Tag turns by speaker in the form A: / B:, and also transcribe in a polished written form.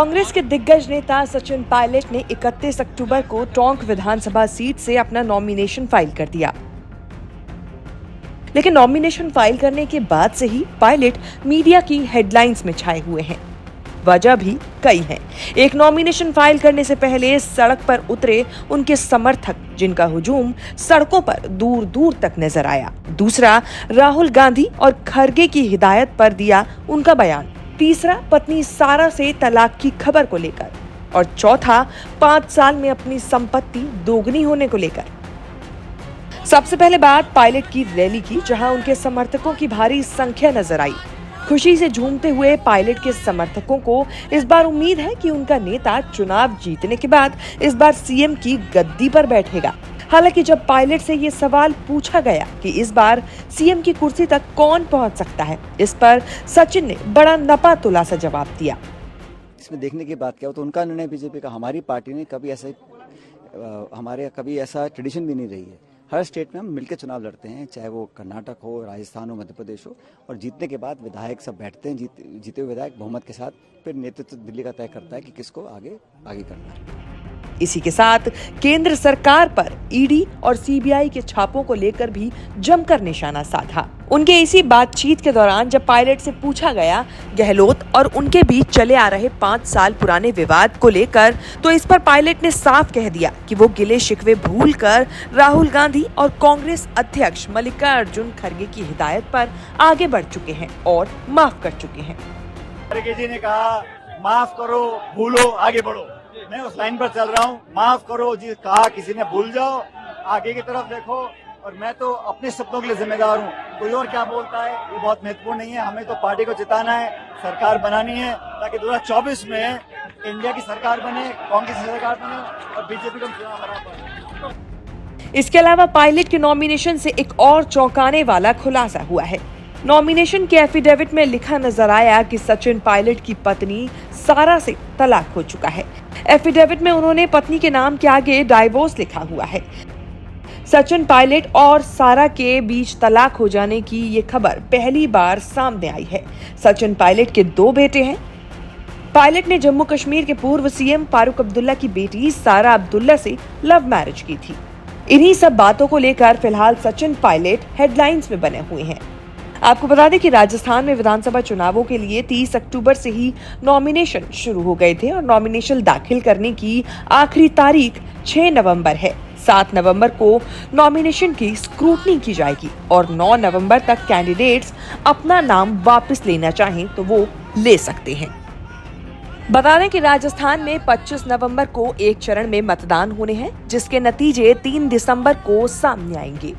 A: कांग्रेस के दिग्गज नेता सचिन पायलट ने 31 अक्टूबर को टोंक विधानसभा सीट से अपना नॉमिनेशन फाइल कर दिया। लेकिन नॉमिनेशन फाइल करने के बाद से ही पायलट मीडिया की हेडलाइंस में छाए हुए हैं। वजह भी कई हैं। एक, नॉमिनेशन फाइल करने से पहले सड़क पर उतरे उनके समर्थक, जिनका हुजूम सड़कों पर दूर दूर तक नजर आया। दूसरा, राहुल गांधी और खरगे की हिदायत पर दिया उनका बयान। तीसरा, पत्नी सारा से तलाक की खबर को लेकर। और चौथा, 5 साल में अपनी संपत्ति दोगुनी होने को लेकर। सबसे पहले बात पायलट की रैली की, जहां उनके समर्थकों की भारी संख्या नजर आई। खुशी से झूमते हुए पायलट के समर्थकों को इस बार उम्मीद है कि उनका नेता चुनाव जीतने के बाद इस बार सीएम की गद्दी पर बैठेगा। हालांकि जब पायलट से ये सवाल पूछा गया कि इस बार सीएम की कुर्सी तक कौन पहुंच सकता है, इस पर सचिन ने बड़ा नपा तुला सा जवाब दिया।
B: इसमें देखने की बात क्या हो तो उनका निर्णय बीजेपी का, हमारी पार्टी ने कभी ऐसा ट्रेडिशन भी नहीं रही है। हर स्टेट में हम मिलकर चुनाव लड़ते हैं, चाहे वो कर्नाटक हो, राजस्थान हो, मध्य प्रदेश हो, और जीतने के बाद विधायक सब बैठते हैं, जीते हुए विधायक बहुमत के साथ फिर नेतृत्व दिल्ली का तय करता है कि किसको आगे करना है।
A: इसी के साथ केंद्र सरकार पर ईडी और सीबीआई के छापों को लेकर भी जमकर निशाना साधा। उनके इसी बातचीत के दौरान जब पायलट से पूछा गया गहलोत और उनके बीच चले आ रहे 5 साल पुराने विवाद को लेकर, तो इस पर पायलट ने साफ कह दिया कि वो गिले शिकवे भूलकर राहुल गांधी और कांग्रेस अध्यक्ष मल्लिकार्जुन खरगे की हिदायत पर आगे बढ़ चुके हैं और माफ कर चुके हैं।
C: खरगे जी ने कहा माफ करो, भूलो, आगे बढ़ो। मैं उस लाइन पर चल रहा हूँ। माफ करो जी कहा किसी ने, भूल जाओ, आगे की तरफ देखो। और मैं तो अपने सपनों के लिए जिम्मेदार हूँ। कोई और क्या बोलता है ये बहुत महत्वपूर्ण नहीं है। हमें तो पार्टी को जिताना है, सरकार बनानी है, ताकि 2024 में इंडिया की सरकार बने, कांग्रेस की सरकार बने और बीजेपी को चुनाव हरा पाए।
A: इसके अलावा पायलट के नॉमिनेशन से एक और चौंकाने वाला खुलासा हुआ है। नॉमिनेशन के एफिडेविट में लिखा नजर आया कि सचिन पायलट की पत्नी सारा से तलाक हो चुका है। एफिडेविट में उन्होंने पत्नी के नाम के आगे डाइवोर्स लिखा हुआ है। सचिन पायलट और सारा के बीच तलाक हो जाने की ये खबर पहली बार सामने आई है। सचिन पायलट के 2 बेटे हैं। पायलट ने जम्मू कश्मीर के पूर्व सीएम फारूक अब्दुल्ला की बेटी सारा अब्दुल्ला से लव मैरिज की थी। इन्हीं सब बातों को लेकर फिलहाल सचिन पायलट हेडलाइंस में बने हुए हैं। आपको बता दें कि राजस्थान में विधानसभा चुनावों के लिए 30 अक्टूबर से ही नॉमिनेशन शुरू हो गए थे और नॉमिनेशन दाखिल करने की आखिरी तारीख 6 नवंबर है। 7 नवंबर को नॉमिनेशन की स्क्रूटनी की जाएगी और 9 नवंबर तक कैंडिडेट्स अपना नाम वापस लेना चाहें तो वो ले सकते हैं। बता दें कि राजस्थान में 25 नवंबर को एक चरण में मतदान होने हैं, जिसके नतीजे 3 दिसंबर को सामने आएंगे।